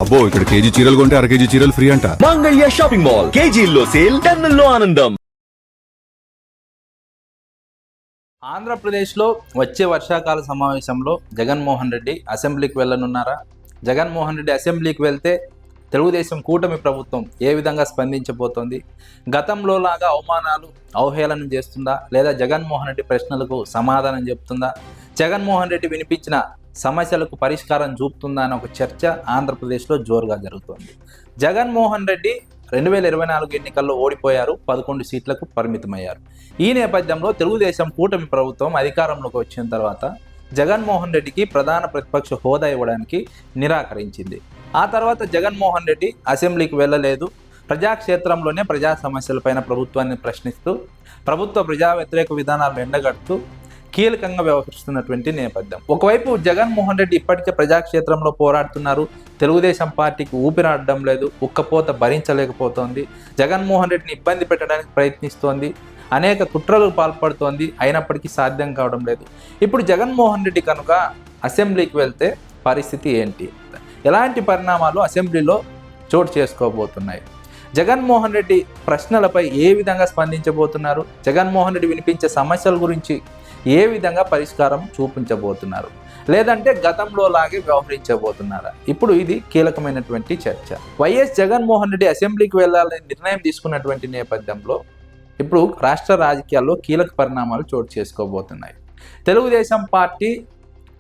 అబ్బో ఇక్కడ కేజీ చీరలు కొంటే అర కేజీ చీరలు ఫ్రీ అంట. మంగళ్య షాపింగ్ మాల్ కేజీల్లో సేల్, టన్నుల్లో ఆనందం. ఆంధ్రప్రదేశ్లో వచ్చే వర్షాకాల సమావేశంలో జగన్మోహన్ రెడ్డి అసెంబ్లీకి వెళ్ళనున్నారా? జగన్మోహన్ రెడ్డి అసెంబ్లీకి వెళ్తే తెలుగుదేశం కూటమి ప్రభుత్వం ఏ విధంగా స్పందించబోతోంది? గతంలో లాగా అవమానాలు అవహేళన చేస్తుందా, లేదా జగన్మోహన్ రెడ్డి ప్రశ్నలకు సమాధానం చెప్తుందా, జగన్మోహన్ రెడ్డి వినిపించిన సమస్యలకు పరిష్కారం చూపుతుందా అనే ఒక చర్చ ఆంధ్రప్రదేశ్లో జోరుగా జరుగుతోంది. జగన్మోహన్ రెడ్డి 2024 ఎన్నికల్లో ఓడిపోయారు, 11 సీట్లకు పరిమితమయ్యారు. ఈ నేపథ్యంలో తెలుగుదేశం కూటమి ప్రభుత్వం అధికారంలోకి వచ్చిన తర్వాత జగన్మోహన్ రెడ్డికి ప్రధాన ప్రతిపక్ష హోదా ఇవ్వడానికి నిరాకరించింది. ఆ తర్వాత జగన్మోహన్ రెడ్డి అసెంబ్లీకి వెళ్ళలేదు. ప్రజాక్షేత్రంలోనే ప్రజా సమస్యలపైన ప్రభుత్వాన్ని ప్రశ్నిస్తూ ప్రభుత్వ ప్రజా వ్యతిరేక విధానాలను ఎండగడుతూ కీలకంగా వ్యవహరిస్తున్నటువంటి నేపథ్యం. ఒకవైపు జగన్మోహన్ రెడ్డి ఇప్పటికే ప్రజాక్షేత్రంలో పోరాడుతున్నారు. తెలుగుదేశం పార్టీకి ఊపిరాడడం లేదు, ఉక్కపోత భరించలేకపోతోంది. జగన్మోహన్ రెడ్డిని ఇబ్బంది పెట్టడానికి ప్రయత్నిస్తోంది, అనేక కుట్రలకు పాల్పడుతోంది. అయినప్పటికీ సాధ్యం కావడం లేదు. ఇప్పుడు జగన్మోహన్ రెడ్డి కనుక అసెంబ్లీకి వెళ్తే పరిస్థితి ఏంటి? ఎలాంటి పరిణామాలు అసెంబ్లీలో చోటు చేసుకోబోతున్నాయి? జగన్మోహన్ రెడ్డి ప్రశ్నలపై ఏ విధంగా స్పందించబోతున్నారు? జగన్మోహన్ రెడ్డి వినిపించే సమస్యల గురించి ఏ విధంగా పరిష్కారం చూపించబోతున్నారు? లేదంటే గతంలో లాగే వ్యవహరించబోతున్నారా? ఇప్పుడు ఇది కీలకమైనటువంటి చర్చ. వైఎస్ జగన్మోహన్ రెడ్డి అసెంబ్లీకి వెళ్ళాలని నిర్ణయం తీసుకున్నటువంటి నేపథ్యంలో ఇప్పుడు రాష్ట్ర రాజకీయాల్లో కీలక పరిణామాలు చోటు చేసుకోబోతున్నాయి. తెలుగుదేశం పార్టీ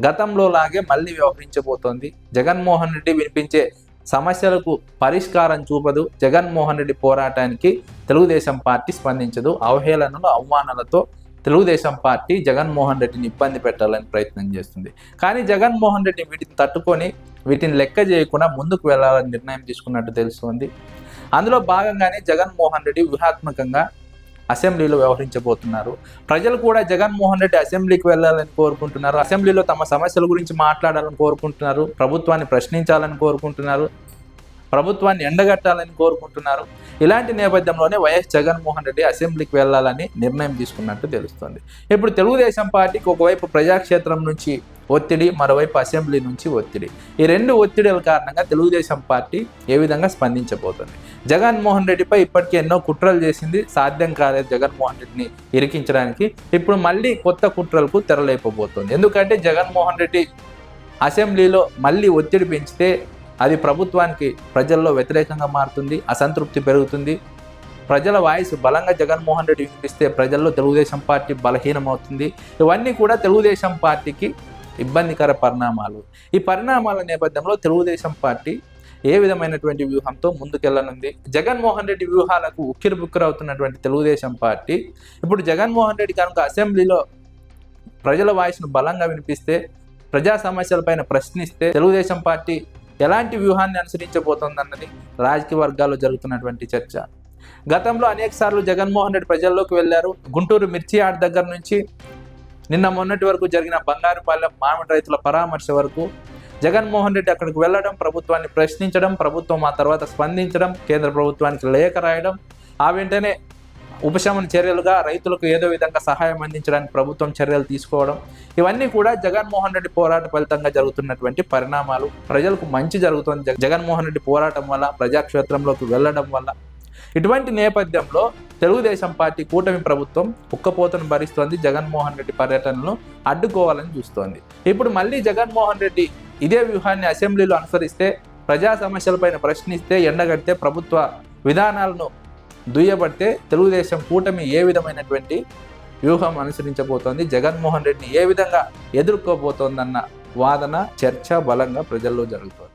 గతంలో లాగే మళ్ళీ వ్యవహరించబోతోంది. జగన్మోహన్ రెడ్డి వినిపించే సమస్యలకు పరిష్కారం చూపదు. జగన్మోహన్ రెడ్డి పోరాటానికి తెలుగుదేశం పార్టీ స్పందించదు. అవహేళనలు, అవమానాలతో తెలుగుదేశం పార్టీ జగన్మోహన్ రెడ్డిని ఇబ్బంది పెట్టాలని ప్రయత్నం చేస్తుంది. కానీ జగన్మోహన్ రెడ్డి వీటిని తట్టుకొని వీటిని లెక్క చేయకుండా ముందుకు వెళ్ళాలని నిర్ణయం తీసుకున్నట్టు తెలుస్తోంది. అందులో భాగంగానే జగన్మోహన్ రెడ్డి వ్యూహాత్మకంగా అసెంబ్లీలో వ్యవహరించబోతున్నారు. ప్రజలు కూడా జగన్మోహన్ రెడ్డి అసెంబ్లీకి వెళ్ళాలని కోరుకుంటున్నారు. అసెంబ్లీలో తమ సమస్యల గురించి మాట్లాడాలని కోరుకుంటున్నారు. ప్రభుత్వాన్ని ప్రశ్నించాలని కోరుకుంటున్నారు. ప్రభుత్వాన్ని ఎండగట్టాలని కోరుకుంటున్నారు. ఇలాంటి నేపథ్యంలోనే వైఎస్ జగన్మోహన్ రెడ్డి అసెంబ్లీకి వెళ్ళాలని నిర్ణయం తీసుకున్నట్టు తెలుస్తుంది. ఇప్పుడు తెలుగుదేశం పార్టీకి ఒకవైపు ప్రజాక్షేత్రం నుంచి ఒత్తిడి, మరోవైపు అసెంబ్లీ నుంచి ఒత్తిడి. ఈ రెండు ఒత్తిడిల కారణంగా తెలుగుదేశం పార్టీ ఏ విధంగా స్పందించబోతుంది? జగన్మోహన్ రెడ్డిపై ఇప్పటికే ఎన్నో కుట్రలు చేసింది, సాధ్యం కాలేదు జగన్మోహన్ రెడ్డిని ఇరికించడానికి. ఇప్పుడు మళ్ళీ కొత్త కుట్రలకు తెరలేపబోతోంది. ఎందుకంటే జగన్మోహన్ రెడ్డి అసెంబ్లీలో మళ్ళీ ఒత్తిడి పెంచితే అది ప్రభుత్వానికి ప్రజల్లో వ్యతిరేకంగా మారుతుంది, అసంతృప్తి పెరుగుతుంది. ప్రజల వాయిస్ బలంగా జగన్మోహన్ రెడ్డి వినిపిస్తే ప్రజల్లో తెలుగుదేశం పార్టీ బలహీనమవుతుంది. ఇవన్నీ కూడా తెలుగుదేశం పార్టీకి ఇబ్బందికర పరిణామాలు. ఈ పరిణామాల నేపథ్యంలో తెలుగుదేశం పార్టీ ఏ విధమైనటువంటి వ్యూహంతో ముందుకెళ్ళనుంది? జగన్మోహన్ రెడ్డి వ్యూహాలకు ఉక్కిరిబుక్కిరవుతున్నటువంటి తెలుగుదేశం పార్టీ ఇప్పుడు జగన్మోహన్ రెడ్డి కనుక అసెంబ్లీలో ప్రజల వాయిస్ను బలంగా వినిపిస్తే, ప్రజా సమస్యలపైన ప్రశ్నిస్తే తెలుగుదేశం పార్టీ ఎలాంటి వ్యూహాన్ని అనుసరించబోతోందన్నది రాజకీయ వర్గాల్లో జరుగుతున్నటువంటి చర్చ. గతంలో అనేక సార్లు జగన్మోహన్ రెడ్డి ప్రజల్లోకి వెళ్ళారు. గుంటూరు మిర్చి యార్డ్ దగ్గర నుంచి నిన్న మొన్నటి వరకు జరిగిన బంగారుపాలెం మామిడి రైతుల పరామర్శ వరకు జగన్మోహన్ రెడ్డి అక్కడికి వెళ్ళడం, ప్రభుత్వాన్ని ప్రశ్నించడం, ప్రభుత్వం ఆ తర్వాత స్పందించడం, కేంద్ర ప్రభుత్వానికి లేఖ రాయడం, ఆ వెంటనే ఉపశమన చర్యలుగా రైతులకు ఏదో విధంగా సహాయం అందించడానికి ప్రభుత్వం చర్యలు తీసుకోవడం, ఇవన్నీ కూడా జగన్మోహన్ రెడ్డి పోరాట ఫలితంగా జరుగుతున్నటువంటి పరిణామాలు. ప్రజలకు మంచి జరుగుతుంది జగన్మోహన్ రెడ్డి పోరాటం వల్ల, ప్రజాక్షేత్రంలోకి వెళ్ళడం వల్ల. ఇటువంటి నేపథ్యంలో తెలుగుదేశం పార్టీ కూటమి ప్రభుత్వం ఉక్కపోతను భరిస్తోంది. జగన్మోహన్ రెడ్డి పర్యటనను అడ్డుకోవాలని చూస్తోంది. ఇప్పుడు మళ్ళీ జగన్మోహన్ రెడ్డి ఇదే వ్యూహాన్ని అసెంబ్లీలో అనుసరిస్తే, ప్రజా సమస్యలపైన ప్రశ్నిస్తే, ఎండగడితే, ప్రభుత్వ విధానాలను దుయ్యబడితే తెలుగుదేశం కూటమి ఏ విధమైనటువంటి వ్యూహం అనుసరించబోతోంది, జగన్మోహన్ రెడ్డిని ఏ విధంగా ఎదుర్కోబోతోందన్న వాదన, చర్చ బలంగా ప్రజల్లో జరుగుతోంది.